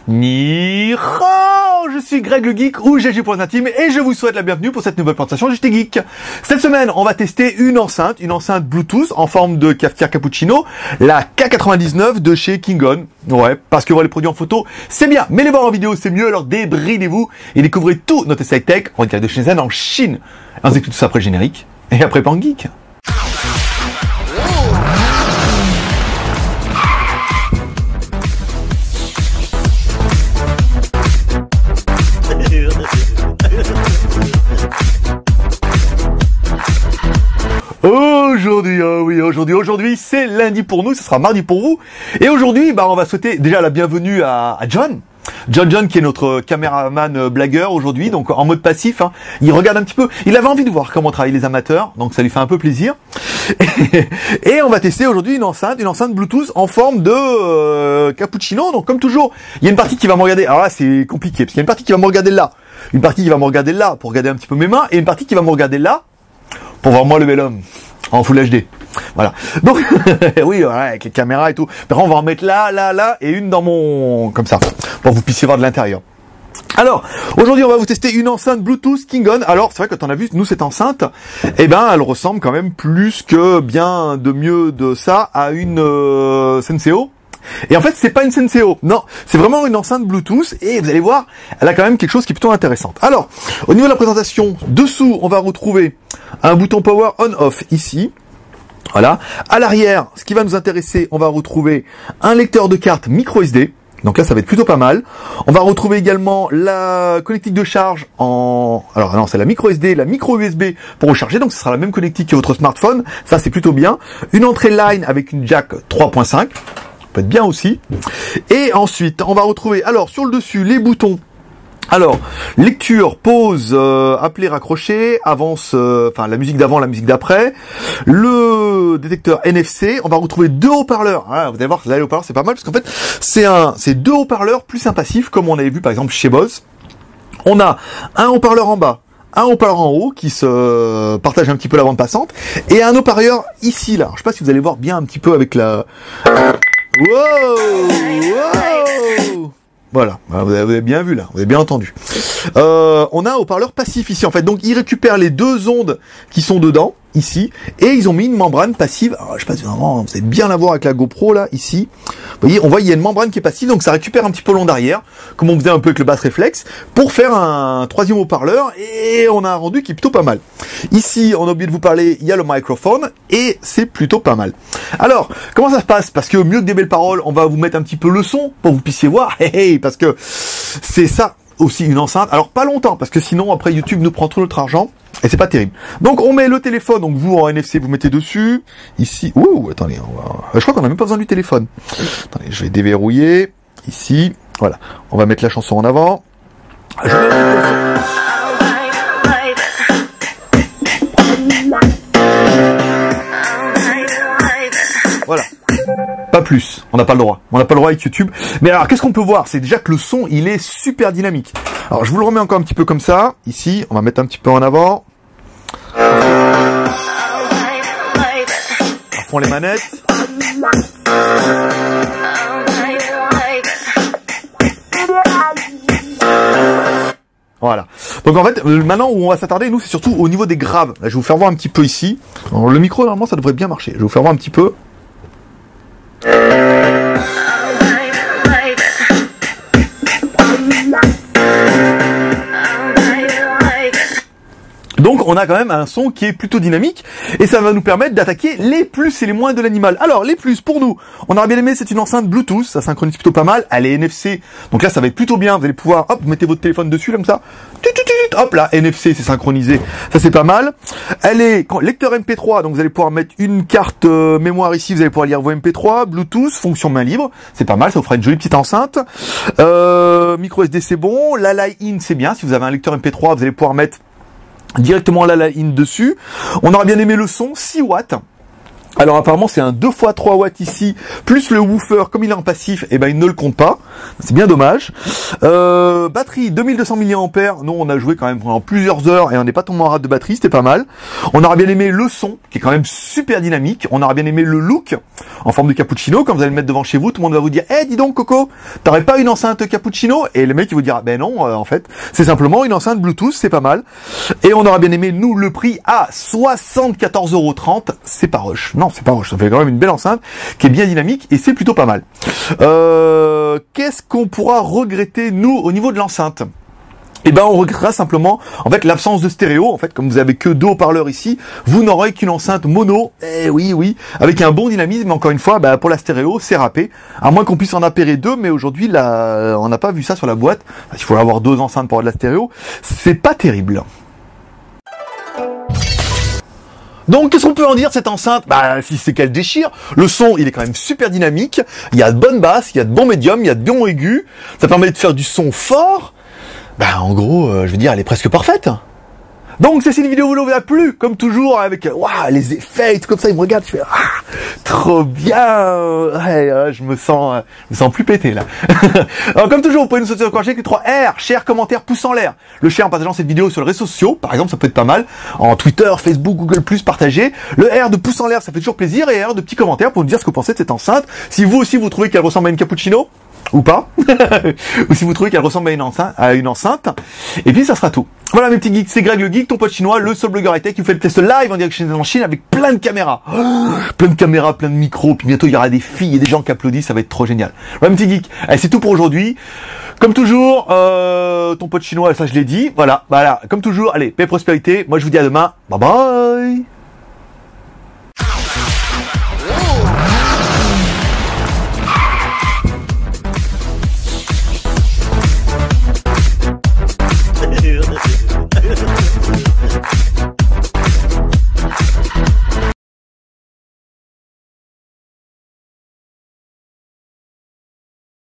Ni hao, je suis Greg le Geek ou GG.intime et je vous souhaite la bienvenue pour cette nouvelle présentation JT Geek. Cette semaine, on va tester une enceinte Bluetooth en forme de cafetière cappuccino, la K99 de chez Kingon. Ouais, parce que voir les produits en photo, c'est bien, mais les voir en vidéo, c'est mieux, alors débridez-vous et découvrez tout notre test high-tech en direct de Shenzhen en Chine. On écoute tout ça après le générique et après Pan Geek. Aujourd'hui, c'est lundi pour nous, ce sera mardi pour vous. Et aujourd'hui, on va souhaiter déjà la bienvenue à John. John qui est notre caméraman blagueur aujourd'hui, donc en mode passif. Il regarde un petit peu, il avait envie de voir comment travaillent les amateurs, donc ça lui fait un peu plaisir. Et on va tester aujourd'hui une enceinte Bluetooth en forme de cappuccino. Donc comme toujours, il y a une partie qui va me regarder. Alors là, c'est compliqué, parce qu'il y a une partie qui va me regarder là, une partie qui va me regarder là pour regarder un petit peu mes mains, et une partie qui va me regarder là pour voir moi le bel homme en Full HD. Voilà. Donc, oui, voilà, avec les caméras et tout. Après, on va en mettre là, et une dans mon... comme ça, pour que vous puissiez voir de l'intérieur. Alors, aujourd'hui, on va vous tester une enceinte Bluetooth Kingon. Alors, c'est vrai que quand on a vu, nous, cette enceinte, elle ressemble quand même plus que bien de mieux de ça à une Senseo. Et en fait, c'est pas une Senseo. Non, c'est vraiment une enceinte Bluetooth. Et vous allez voir, elle a quand même quelque chose qui est plutôt intéressant. Alors, au niveau de la présentation, dessous, on va retrouver un bouton Power On-Off ici. Voilà. À l'arrière, ce qui va nous intéresser, on va retrouver un lecteur de carte micro SD. Donc là, ça va être plutôt pas mal. On va retrouver également la connectique de charge en... Alors non, c'est la micro SD, la micro USB pour recharger. Donc ce sera la même connectique que votre smartphone. Ça, c'est plutôt bien. Une entrée line avec une jack 3.5. Peut être bien aussi. Et ensuite, on va retrouver, alors, sur le dessus, les boutons. Alors, lecture, pause, appeler, raccrocher, avance, la musique d'avant, la musique d'après, le détecteur NFC, on va retrouver deux haut-parleurs. Voilà, vous allez voir, là, les haut-parleurs, c'est pas mal, parce qu'en fait, c'est deux haut-parleurs plus un passif, comme on avait vu, par exemple, chez Bose. On a un haut-parleur en bas, un haut-parleur en haut, qui se partage un petit peu la bande passante, et un haut-parleur ici, là. Je sais pas si vous allez voir bien un petit peu avec la... Wow! Voilà, vous avez bien vu là, vous avez bien entendu. On a un haut-parleur passif ici en fait, donc il récupère les deux ondes qui sont dedans, ici, et ils ont mis une membrane passive. Alors, je sais pas si vraiment, vous allez bien la voir avec la GoPro là, ici. Vous voyez, on voit il y a une membrane qui est passive, donc ça récupère un petit peu l'onde arrière, comme on faisait un peu avec le bass réflexe, pour faire un troisième haut-parleur, et on a un rendu qui est plutôt pas mal. Ici, on a oublié de vous parler, il y a le microphone, et c'est plutôt pas mal. Alors, comment ça se passe? Parce que mieux que des belles paroles, on va vous mettre un petit peu le son, pour que vous puissiez voir, parce que c'est ça aussi une enceinte. Alors pas longtemps, parce que sinon après YouTube nous prend tout notre argent, et c'est pas terrible. Donc on met le téléphone, donc vous en NFC vous mettez dessus, ici, ouh, attendez, je crois qu'on a même pas besoin du téléphone. Attendez, je vais déverrouiller, ici, voilà, on va mettre la chanson en avant. Voilà. Pas plus, on n'a pas le droit. On n'a pas le droit avec YouTube. Mais alors, qu'est-ce qu'on peut voir? C'est déjà que le son, il est super dynamique. Alors, je vous le remets encore un petit peu comme ça. Ici, on va mettre un petit peu en avant. À fond les manettes. Voilà. Donc en fait, maintenant où on va s'attarder, nous, c'est surtout au niveau des graves. Là, je vais vous faire voir un petit peu ici. Alors, le micro, normalement, ça devrait bien marcher. Je vais vous faire voir un petit peu. Donc on a quand même un son qui est plutôt dynamique et ça va nous permettre d'attaquer les plus et les moins de l'animal. Alors les plus pour nous, on aurait bien aimé, c'est une enceinte Bluetooth, ça synchronise plutôt pas mal, elle est NFC, donc là ça va être plutôt bien, vous allez pouvoir, hop, vous mettez votre téléphone dessus comme ça, hop là, NFC c'est synchronisé, ça c'est pas mal. Elle est lecteur MP3, donc vous allez pouvoir mettre une carte mémoire ici, vous allez pouvoir lire vos MP3, Bluetooth, fonction main libre, c'est pas mal, ça vous fera une jolie petite enceinte. Micro SD c'est bon, la line-in c'est bien, si vous avez un lecteur MP3 vous allez pouvoir mettre directement la line dessus. On aurait bien aimé le son, 6 watts. Alors apparemment c'est un 2 x 3 watts ici, plus le woofer, comme il est en passif, et ben il ne le compte pas. C'est bien dommage. Batterie 2200 mAh, nous on a joué quand même pendant plusieurs heures et on n'est pas tombé en rate de batterie, c'était pas mal. On aurait bien aimé le son, qui est quand même super dynamique. On aurait bien aimé le look, en forme de cappuccino, quand vous allez le mettre devant chez vous, tout le monde va vous dire « Eh, dis donc Coco, t'aurais pas une enceinte cappuccino ?» Et le mec il vous dira « Ben non, en fait, c'est simplement une enceinte Bluetooth, c'est pas mal. » Et on aurait bien aimé, nous, le prix à 74,30 €, c'est pas rush. Non, c'est pas rush, ça fait quand même une belle enceinte qui est bien dynamique et c'est plutôt pas mal. Qu'est-ce qu'on pourra regretter, nous, au niveau de l'enceinte? Eh ben, on regrettera simplement, en fait, l'absence de stéréo. En fait, comme vous avez que 2 haut-parleurs ici, vous n'aurez qu'une enceinte mono. Eh oui, avec un bon dynamisme. Encore une fois, bah, pour la stéréo, c'est râpé. À moins qu'on puisse en appairer 2, mais aujourd'hui, là, on n'a pas vu ça sur la boîte. Il faut avoir 2 enceintes pour avoir de la stéréo. C'est pas terrible. Donc, qu'est-ce qu'on peut en dire de cette enceinte? Bah, si c'est qu'elle déchire. Le son, il est quand même super dynamique. Il y a de bonnes basses, il y a de bons médiums, il y a de bons aigus. Ça permet de faire du son fort. Bah, en gros, je veux dire, elle est presque parfaite. Donc, si cette vidéo vous a plu, comme toujours, avec les effets, comme ça, il me regarde, je fais trop bien. Ouais, je me sens plus pété là. Alors, comme toujours, vous pouvez nous soutenir avec les 3 R, share, commentaire, pouce en l'air. Le share en partageant cette vidéo sur les réseaux sociaux, par exemple, ça peut être pas mal. En Twitter, Facebook, Google+, partagez. Le R de pouce en l'air, ça fait toujours plaisir. Et R de petits commentaires pour nous dire ce que vous pensez de cette enceinte. Si vous aussi, vous trouvez qu'elle ressemble à une cappuccino, ou pas, ou si vous trouvez qu'elle ressemble à une enceinte, et puis ça sera tout. Voilà mes petits geeks, c'est Greg le Geek, ton pote chinois, le seul blogueur high-tech qui vous fait le test live en direct en Chine avec plein de caméras. Plein de caméras, plein de micros, puis bientôt il y aura des filles et des gens qui applaudissent, ça va être trop génial. Voilà mes petits geeks, allez, c'est tout pour aujourd'hui. Comme toujours, ton pote chinois, ça je l'ai dit, voilà, comme toujours, allez, paix et prospérité, moi je vous dis à demain, bye bye.